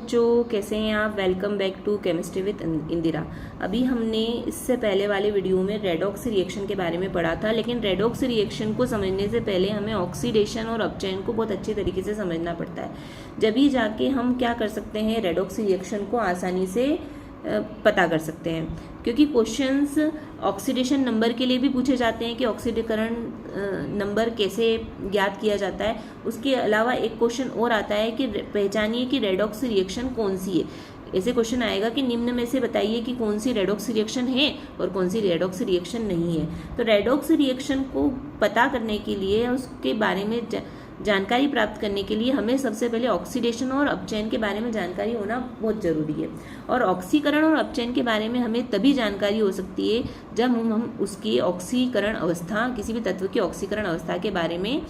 बच्चों, कैसे हैं आप। Welcome back to chemistry with Indira. अभी हमने इससे पहले वाले वीडियो में रेडॉक्स रिएक्शन के बारे में पढ़ा था, लेकिन रेडॉक्स रिएक्शन को समझने से पहले हमें ऑक्सीडेशन और अपचयन को बहुत अच्छे तरीके से समझना पड़ता है। जब ही जाके हम क्या कर सकते हैं, रेडॉक्स रिएक्शन को आसानी से पता कर सकते हैं, क्योंकि क्वेश्चंस ऑक्सीडेशन नंबर के लिए भी पूछे जाते हैं कि ऑक्सीकरण नंबर कैसे ज्ञात किया जाता है। उसके अलावा एक क्वेश्चन और आता है कि पहचानिए कि रेडॉक्स रिएक्शन कौन सी है। ऐसे क्वेश्चन आएगा कि निम्न में से बताइए कि कौन सी रेडॉक्स रिएक्शन है और कौन सी रेडॉक्स रिएक्शन नहीं है। तो रेडॉक्स रिएक्शन को पता करने के लिए, उसके बारे में जानकारी प्राप्त करने के लिए हमें सबसे पहले ऑक्सीडेशन और अपचयन के बारे में जानकारी होना बहुत ज़रूरी है। और ऑक्सीकरण और अपचयन के बारे में हमें तभी जानकारी हो सकती है जब हम उसकी ऑक्सीकरण अवस्था, किसी भी तत्व की ऑक्सीकरण अवस्था के बारे में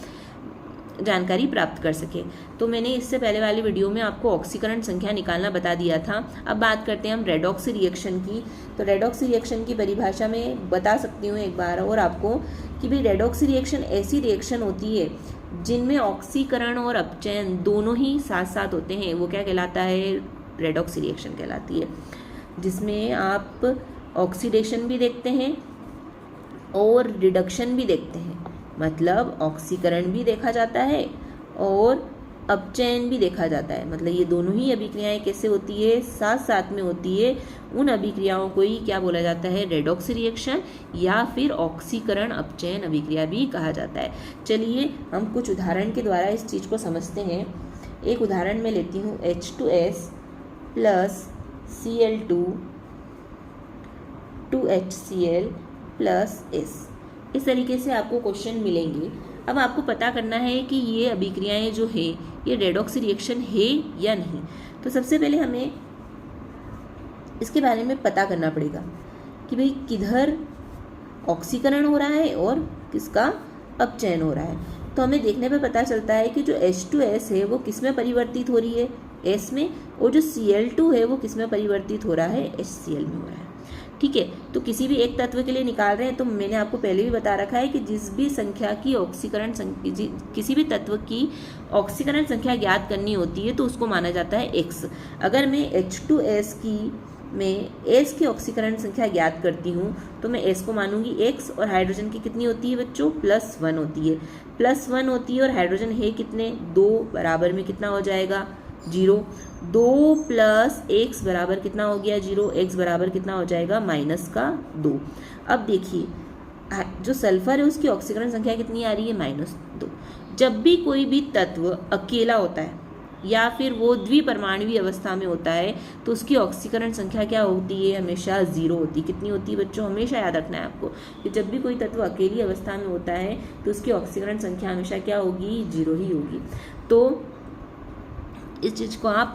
जानकारी प्राप्त कर सके। तो मैंने इससे पहले वाले वीडियो में आपको ऑक्सीकरण संख्या निकालना बता दिया था। अब बात करते हैं हम रेडॉक्स रिएक्शन की। तो रेडॉक्स रिएक्शन की परिभाषा में बता सकती हूँ एक बार और आपको कि भाई रेडॉक्स रिएक्शन ऐसी रिएक्शन होती है जिनमें ऑक्सीकरण और अपचयन दोनों ही साथ साथ होते हैं। वो क्या कहलाता है, रेडॉक्स रिएक्शन कहलाती है, जिसमें आप ऑक्सीडेशन भी देखते हैं और रिडक्शन भी देखते हैं। मतलब ऑक्सीकरण भी देखा जाता है और अपचयन भी देखा जाता है। मतलब ये दोनों ही अभिक्रियाएं कैसे होती है, साथ साथ में होती है। उन अभिक्रियाओं को ही क्या बोला जाता है, रेडॉक्स रिएक्शन या फिर ऑक्सीकरण अपचयन अभिक्रिया भी कहा जाता है। चलिए हम कुछ उदाहरण के द्वारा इस चीज़ को समझते हैं। एक उदाहरण मैं लेती हूँ, H2S plus Cl2 2HCl plus S। इस तरीके से आपको क्वेश्चन मिलेंगे। अब आपको पता करना है कि ये अभिक्रियाएं जो है ये रेडॉक्स रिएक्शन है या नहीं। तो सबसे पहले हमें इसके बारे में पता करना पड़ेगा कि भाई किधर ऑक्सीकरण हो रहा है और किसका अपचयन हो रहा है। तो हमें देखने पे पता चलता है कि जो H2S है वो किस में परिवर्तित हो रही है, S में, और जो Cl2 है वो किस में परिवर्तित हो रहा है, HCl में हो रहा है। ठीक है, तो किसी भी एक तत्व के लिए निकाल रहे हैं तो मैंने आपको पहले भी बता रखा है कि जिस भी संख्या की किसी भी तत्व की ऑक्सीकरण संख्या ज्ञात करनी होती है तो उसको माना जाता है x। अगर मैं H2S में S की ऑक्सीकरण संख्या ज्ञात करती हूँ तो मैं S को मानूंगी x, और हाइड्रोजन की कितनी होती है बच्चों, +1 होती है। +1 होती है और हाइड्रोजन है कितने, 2 बराबर में कितना हो जाएगा, 0। 2 प्लस x बराबर कितना हो गया, 0। x बराबर कितना हो जाएगा, -2। अब देखिए जो सल्फर है उसकी ऑक्सीकरण संख्या कितनी आ रही है, -2। जब भी कोई भी तत्व अकेला होता है या फिर वो द्विपरमाणुवीय अवस्था में होता है तो उसकी ऑक्सीकरण संख्या क्या होती है, हमेशा 0 होती है। कितनी होती है बच्चों, हमेशा याद रखना है आपको कि जब भी कोई तत्व अकेली अवस्था में होता है तो उसकी ऑक्सीकरण संख्या हमेशा क्या होगी, 0 ही होगी। तो इस चीज़ को आप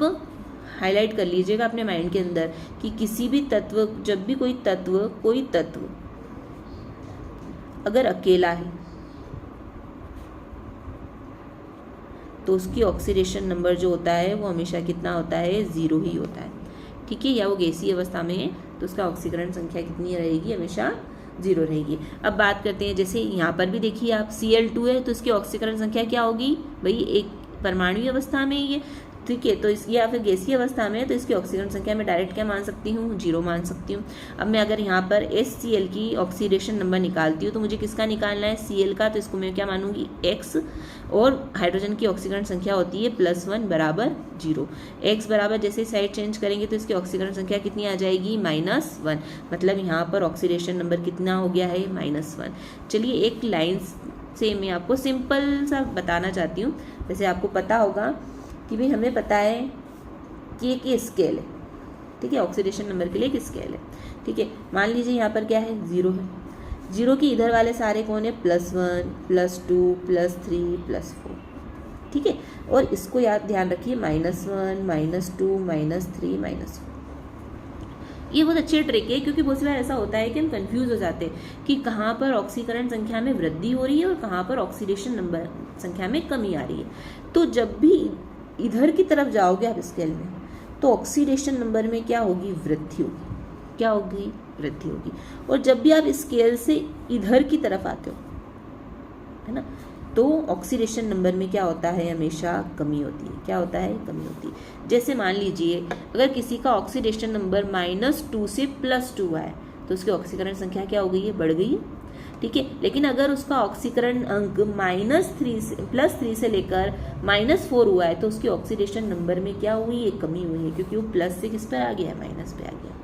हाईलाइट कर लीजिएगा अपने माइंड के अंदर कि किसी भी तत्व, जब भी कोई तत्व अगर अकेला है तो उसकी ऑक्सीडेशन नंबर जो होता है वो हमेशा कितना होता है, 0 ही होता है। ठीक है, या वो गैसीय अवस्था में है तो उसका ऑक्सीकरण संख्या कितनी रहेगी, हमेशा 0 रहेगी। अब बात करते हैं, जैसे यहाँ पर भी देखिए आप Cl2 है तो इसकी ऑक्सीकरण संख्या क्या होगी, भाई एक परमाणुवीय अवस्था में ये, ठीक है, तो इस या फिर गैसीय अवस्था में है तो इसकी ऑक्सीकरण संख्या मैं डायरेक्ट क्या मान सकती हूँ, 0 मान सकती हूँ। अब मैं अगर यहाँ पर HCl की ऑक्सीडेशन नंबर निकालती हूँ तो मुझे किसका निकालना है, Cl का, तो इसको मैं क्या मानूंगी, x, और हाइड्रोजन की ऑक्सीकरण संख्या होती है +1 बराबर 0। x बराबर जैसे साइड चेंज करेंगे तो इसकी ऑक्सीकरण संख्या कितनी आ जाएगी, -1। मतलब यहाँ पर ऑक्सीडेशन नंबर कितना हो गया है, -1। चलिए एक लाइन से मैं आपको सिंपल सा बताना चाहती हूँ। वैसे आपको पता होगा कि भाई हमें पता है कि एक स्केल है, ठीक है, ऑक्सीडेशन नंबर के लिए एक स्केल है। ठीक है, मान लीजिए यहाँ पर क्या है, 0 है। 0 के इधर वाले सारे कौन है, +1 +2 +3 +4। ठीक है, और इसको याद ध्यान रखिए, -1 -2 -3 -4। ये बहुत अच्छी ट्रिक है, क्योंकि बहुत सी बार ऐसा होता है कि हम कंफ्यूज हो जाते हैं कि कहाँ पर ऑक्सीकरण संख्या में वृद्धि हो रही है और कहाँ पर ऑक्सीडेशन नंबर संख्या में कमी आ रही है। तो जब भी इधर की तरफ जाओगे आप स्केल में तो ऑक्सीडेशन नंबर में क्या होगी, वृद्धि होगी। क्या होगी, वृद्धि होगी। और जब भी आप स्केल से इधर की तरफ आते हो, है ना, तो ऑक्सीडेशन नंबर में क्या होता है, हमेशा कमी होती है। क्या होता है, कमी होती है। जैसे मान लीजिए अगर किसी का ऑक्सीडेशन नंबर -2 से +2 है तो उसकी ऑक्सीकरण संख्या क्या हो गई है, बढ़ गई है, ठीक है। लेकिन अगर उसका ऑक्सीकरण अंक +3 से लेकर -4 हुआ है तो उसकी ऑक्सीडेशन नंबर में क्या हुई है, कमी हुई है, क्योंकि वो प्लस से किस पे आ गया है, माइनस पे आ गया।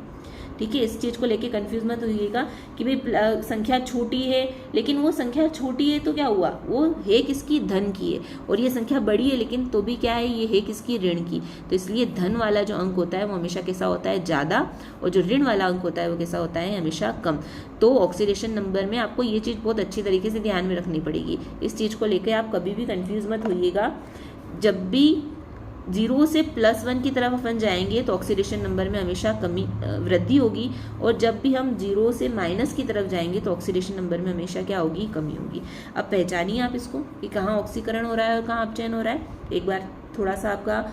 ठीक है, इस चीज़ को लेके कंफ्यूज मत होइएगा कि भाई संख्या छोटी है, लेकिन वो संख्या छोटी है तो क्या हुआ, वो है किसकी, धन की है, और ये संख्या बड़ी है लेकिन तो भी क्या है, ये है किसकी, ऋण की। तो इसलिए धन वाला जो अंक होता है वो हमेशा कैसा होता है, ज़्यादा, और जो ऋण वाला अंक होता है वो कैसा होता है, हमेशा कम। तो ऑक्सीडेशन नंबर में आपको ये चीज़ बहुत अच्छी तरीके से ध्यान में रखनी पड़ेगी। इस चीज़ को लेकर आप कभी भी कंफ्यूज मत होइएगा। जब भी 0 से +1 की तरफ अपन जाएंगे तो ऑक्सीडेशन नंबर में हमेशा वृद्धि होगी, और जब भी हम 0 से माइनस की तरफ जाएंगे तो ऑक्सीडेशन नंबर में हमेशा क्या होगी, कमी होगी। अब पहचानिए आप इसको कि कहाँ ऑक्सीकरण हो रहा है और कहाँ अपचयन हो रहा है। एक बार थोड़ा सा आपका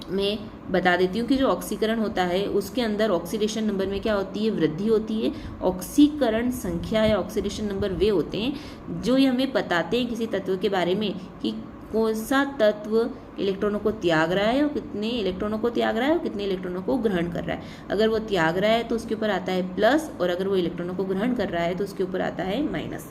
मैं बता देती हूँ कि जो ऑक्सीकरण होता है उसके अंदर ऑक्सीडेशन नंबर में क्या होती है, वृद्धि होती है। ऑक्सीकरण संख्या या ऑक्सीडेशन नंबर वे होते हैं जो ये हमें बताते हैं किसी तत्व के बारे में कि कौन सा तत्व इलेक्ट्रॉनों को त्याग रहा है और कितने इलेक्ट्रॉनों को त्याग रहा है और कितने इलेक्ट्रॉनों को ग्रहण कर रहा है। अगर वो त्याग रहा है तो उसके ऊपर आता है प्लस, और अगर वो इलेक्ट्रॉनों को ग्रहण कर रहा है तो उसके ऊपर आता है माइनस।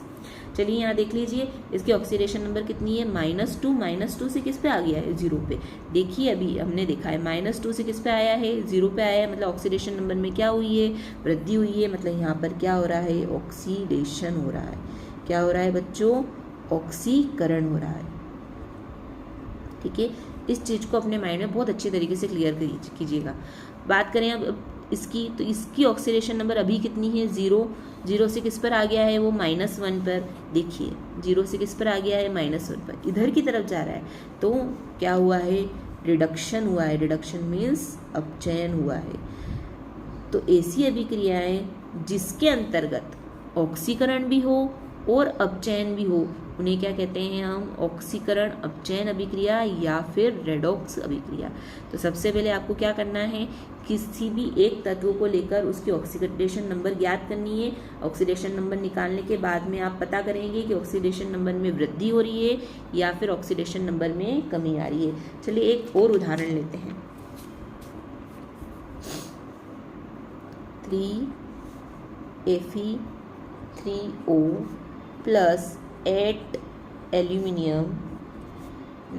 चलिए यहाँ देख लीजिए इसकी ऑक्सीडेशन नंबर कितनी है, -2 से किस पे आ गया है, 0 पे। देखिए अभी हमने देखा है -2 से किस पे आया है, 0 पे आया है, मतलब ऑक्सीडेशन नंबर में क्या हुई है, वृद्धि हुई है। मतलब यहाँ पर क्या हो रहा है, ऑक्सीडेशन हो रहा है। क्या हो रहा है बच्चों, ऑक्सीकरण हो रहा है। ठीक है, इस चीज़ को अपने माइंड में बहुत अच्छी तरीके से क्लियर कीजिएगा। बात करें अब इसकी, तो इसकी ऑक्सीडेशन नंबर अभी कितनी है, 0 से किस पर आ गया है, वो -1 पर। देखिए 0 से किस पर आ गया है, -1 पर, इधर की तरफ जा रहा है। तो क्या हुआ है, रिडक्शन हुआ है। रिडक्शन मीन्स अपचयन हुआ है। तो ऐसी अभिक्रियाएं जिसके अंतर्गत ऑक्सीकरण भी हो और अपचयन भी हो उन्हें क्या कहते हैं हम, ऑक्सीकरण अपचयन अभिक्रिया या फिर रेडॉक्स अभिक्रिया। तो सबसे पहले आपको क्या करना है, किसी भी एक तत्व को लेकर उसकी ऑक्सीडेशन नंबर ज्ञात करनी है। ऑक्सीडेशन नंबर निकालने के बाद में आप पता करेंगे कि ऑक्सीडेशन नंबर में वृद्धि हो रही है या फिर ऑक्सीडेशन नंबर में कमी आ रही है। चलिए एक और उदाहरण लेते हैं। 3Fe3O plus 8 aluminium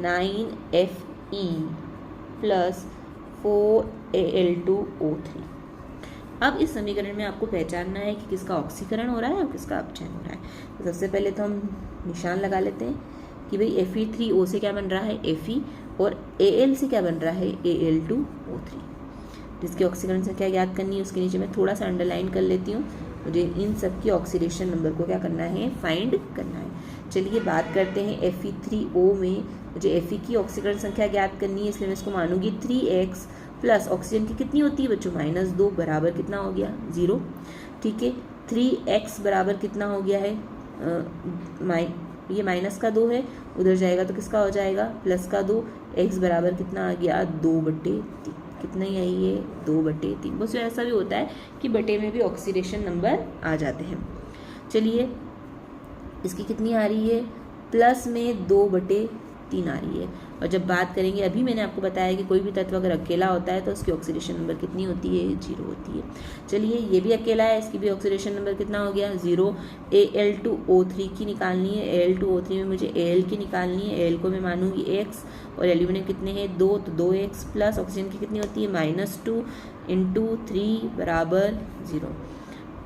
9Fe plus 4Al2O3। अब इस समीकरण में आपको पहचानना है कि किसका ऑक्सीकरण हो रहा है और किसका अपचयन हो रहा है। तो सबसे पहले तो हम निशान लगा लेते हैं कि भाई Fe3O से क्या बन रहा है, Fe, और Al से क्या बन रहा है, Al2O3। जिसकी ऑक्सीकरण संख्या ज्ञात करनी है उसके नीचे मैं थोड़ा सा अंडरलाइन कर लेती हूँ। मुझे इन सब की ऑक्सीडेशन नंबर को क्या करना है, फाइंड करना है। चलिए बात करते हैं Fe3O में मुझे Fe की ऑक्सीकरण संख्या ज्ञात करनी है, इसलिए मैं इसको मानूंगी 3x प्लस ऑक्सीजन की कितनी होती है बच्चों, -2 बराबर कितना हो गया, 0। ठीक है, 3x बराबर कितना हो गया है, ये माइनस का 2 है, उधर जाएगा तो किसका हो जाएगा, प्लस का 2। x बराबर कितना आ गया, 2/3। कितना ही आई है, 2/3। बस ऐसा भी होता है कि बटे में भी ऑक्सीडेशन नंबर आ जाते हैं। चलिए इसकी कितनी आ रही है, प्लस में 2/3 आ रही है। और जब बात करेंगे, अभी मैंने आपको बताया कि कोई भी तत्व अगर अकेला होता है तो उसकी ऑक्सीडेशन नंबर कितनी होती है, 0 होती है। चलिए ये भी अकेला है, इसकी भी ऑक्सीडेशन नंबर कितना हो गया, 0। Al2O3 की निकालनी है। Al2O3 में मुझे Al की निकालनी है। Al को मैं मानूंगी x, और एल्यूमिनियम कितने हैं, 2, तो 2x प्लस ऑक्सीजन की कितनी होती है, -2 × 3 बराबर 0।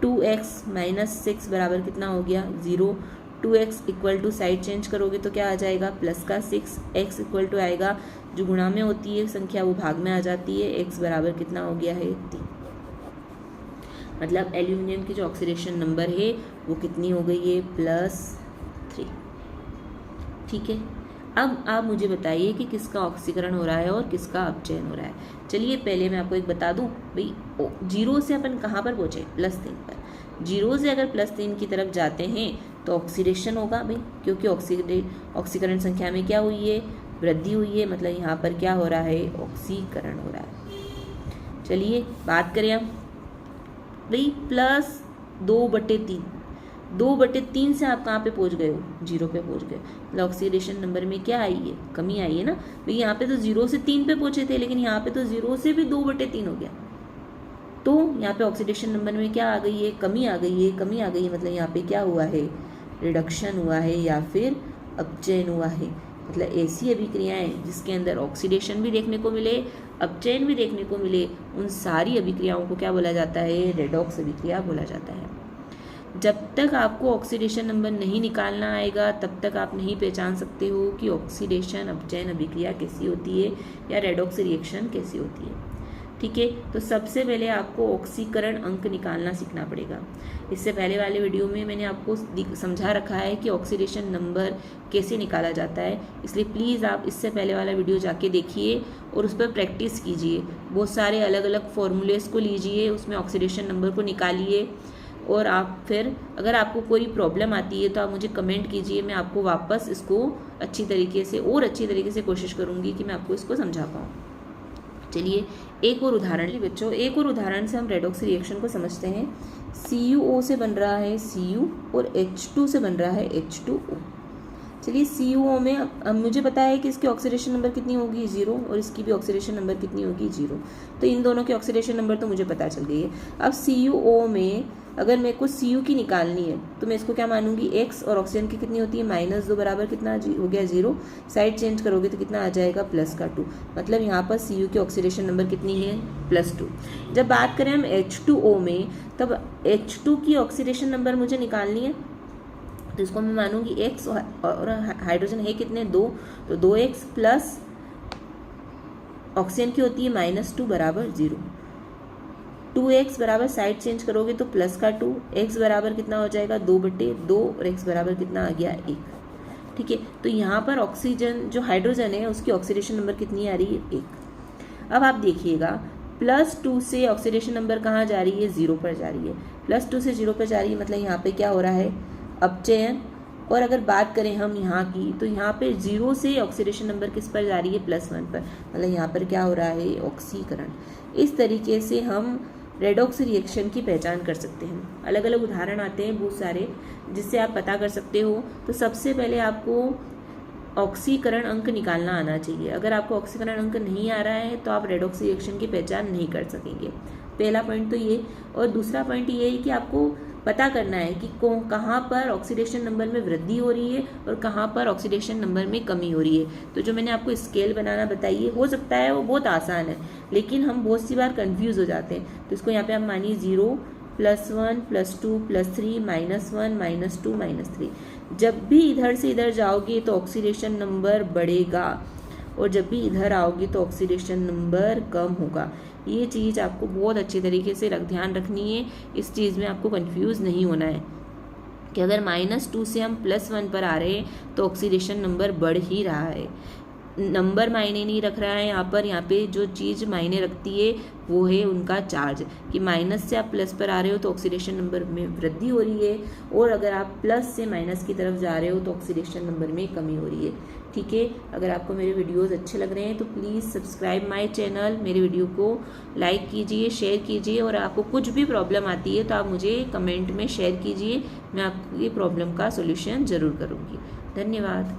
2x - 6 बराबर कितना हो गया, 0। 2x equal to side change करोगे तो क्या आ जाएगा, प्लस का 6। x इक्वल टू आएगा, जो गुणा में होती है संख्या वो भाग में आ जाती है। x बराबर कितना हो गया है, 3। मतलब एल्यूमिनियम की जो ऑक्सीडेशन नंबर है वो कितनी हो गई है, +3। ठीक है, अब आप मुझे बताइए कि किसका ऑक्सीकरण हो रहा है और किसका अपचयन हो रहा है। चलिए पहले मैं आपको एक बता दूं भाई, 0 से अपन कहाँ पर पहुँचे, +3 पर। 0 से अगर +3 की तरफ जाते हैं तो ऑक्सीडेशन होगा भाई, क्योंकि ऑक्सीकरण संख्या में क्या हुई है, वृद्धि हुई है। मतलब यहाँ पर क्या हो रहा है, ऑक्सीकरण हो रहा है। चलिए बात करें अब भाई, +2/3 2/3 से आप कहाँ पे पहुँच गए हो, 0 पे पहुँच गए। मतलब ऑक्सीडेशन नंबर में क्या आई है, कमी आई है ना भाई। यहाँ पे तो 0 से 3 पे पहुँचे थे, लेकिन यहाँ पे तो 0 से भी 2/3 हो गया। तो यहाँ पे ऑक्सीडेशन नंबर में क्या आ गई है, कमी आ गई है। कमी आ गई है मतलब यहाँ पे क्या हुआ है, रिडक्शन हुआ है या फिर अपचयन हुआ है। मतलब ऐसी अभिक्रियाएं जिसके अंदर ऑक्सीडेशन भी देखने को मिले, अपचयन भी देखने को मिले, उन सारी अभिक्रियाओं को क्या बोला जाता है, रेडॉक्स अभिक्रिया बोला जाता है। जब तक आपको ऑक्सीडेशन नंबर नहीं निकालना आएगा तब तक आप नहीं पहचान सकते हो कि ऑक्सीडेशन अपचयन अभिक्रिया कैसी होती है या रेडॉक्स रिएक्शन कैसी होती है। ठीक है, तो सबसे पहले आपको ऑक्सीकरण अंक निकालना सीखना पड़ेगा। इससे पहले वाले वीडियो में मैंने आपको समझा रखा है कि ऑक्सीडेशन नंबर कैसे निकाला जाता है, इसलिए प्लीज़ आप इससे पहले वाला वीडियो जाके देखिए और उस पर प्रैक्टिस कीजिए। बहुत सारे अलग अलग फॉर्मूलेस को लीजिए, उसमें ऑक्सीडेशन नंबर को निकालिए और आप फिर अगर आपको कोई प्रॉब्लम आती है तो आप मुझे कमेंट कीजिए, मैं आपको वापस इसको अच्छी तरीके से कोशिश करूँगी कि मैं आपको इसको समझा पाऊँ। चलिए एक और उदाहरण ली बच्चों, एक और उदाहरण से हम रेडॉक्स रिएक्शन को समझते हैं। CuO से बन रहा है Cu और H2 से बन रहा है H2O। चलिए CuO में अब मुझे पता है कि इसकी ऑक्सीडेशन नंबर कितनी होगी, 0, और इसकी भी ऑक्सीडेशन नंबर कितनी होगी, 0। तो इन दोनों की ऑक्सीडेशन नंबर तो मुझे पता चल गई है। अब CuO में अगर मेरे को Cu की निकालनी है तो मैं इसको क्या मानूंगी, X, और ऑक्सीजन की कितनी होती है -2 बराबर कितना हो गया, 0। साइड चेंज करोगे तो कितना आ जाएगा, +2। मतलब यहाँ पर Cu की ऑक्सीडेशन नंबर कितनी है, +2। जब बात करें हम H2O में, तब H2 की ऑक्सीडेशन नंबर मुझे निकालनी है तो इसको मैं मानूंगी X, और हाइड्रोजन है कितने, 2, तो 2X प्लस ऑक्सीजन की होती है -2 बराबर 0। 2x बराबर साइड चेंज करोगे तो +2, x बराबर कितना हो जाएगा, 2/2, और x बराबर कितना आ गया, 1। ठीक है, तो यहाँ पर ऑक्सीजन जो हाइड्रोजन है उसकी ऑक्सीडेशन नंबर कितनी आ रही है, 1। अब आप देखिएगा +2 से ऑक्सीडेशन नंबर कहाँ जा रही है, 0 पर जा रही है। +2 से 0 पर जा रही है मतलब यहाँ पे क्या हो रहा है, अपचयन। और अगर बात करें हम यहाँ की तो यहाँ पे 0 से ऑक्सीडेशन नंबर किस पर जा रही है, +1 पर। मतलब यहाँ पर क्या हो रहा है, ऑक्सीकरण। इस तरीके से हम रेडॉक्स रिएक्शन की पहचान कर सकते हैं। अलग अलग उदाहरण आते हैं बहुत सारे जिससे आप पता कर सकते हो। तो सबसे पहले आपको ऑक्सीकरण अंक निकालना आना चाहिए। अगर आपको ऑक्सीकरण अंक नहीं आ रहा है तो आप रेडॉक्स रिएक्शन की पहचान नहीं कर सकेंगे। पहला पॉइंट तो ये, और दूसरा पॉइंट ये है कि आपको पता करना है कि कहाँ पर ऑक्सीडेशन नंबर में वृद्धि हो रही है और कहाँ पर ऑक्सीडेशन नंबर में कमी हो रही है। तो जो मैंने आपको स्केल बनाना बताई है, हो सकता है वो बहुत आसान है, लेकिन हम बहुत सी बार कंफ्यूज हो जाते हैं। तो इसको यहाँ पे आप मानिए 0, +1, +2, +3, -1, -2, -3। जब भी इधर से इधर जाओगे तो ऑक्सीडेशन नंबर बढ़ेगा, और जब भी इधर आओगे तो ऑक्सीडेशन नंबर कम होगा। ये चीज़ आपको बहुत अच्छे तरीके से ध्यान रखनी है। इस चीज़ में आपको कंफ्यूज नहीं होना है कि अगर -2 से हम +1 पर आ रहे हैं तो ऑक्सीडेशन नंबर बढ़ ही रहा है। नंबर मायने नहीं रख रहा है यहाँ पे जो चीज़ मायने रखती है वो है उनका चार्ज, कि माइनस से आप प्लस पर आ रहे हो तो ऑक्सीडेशन नंबर में वृद्धि हो रही है, और अगर आप प्लस से माइनस की तरफ जा रहे हो तो ऑक्सीडेशन नंबर में कमी हो रही है। ठीक है, अगर आपको मेरे वीडियोस अच्छे लग रहे हैं तो प्लीज़ सब्सक्राइब माय चैनल, मेरे वीडियो को लाइक कीजिए, शेयर कीजिए, और आपको कुछ भी प्रॉब्लम आती है तो आप मुझे कमेंट में शेयर कीजिए, मैं आपकी प्रॉब्लम का सोल्यूशन ज़रूर करूँगी। धन्यवाद।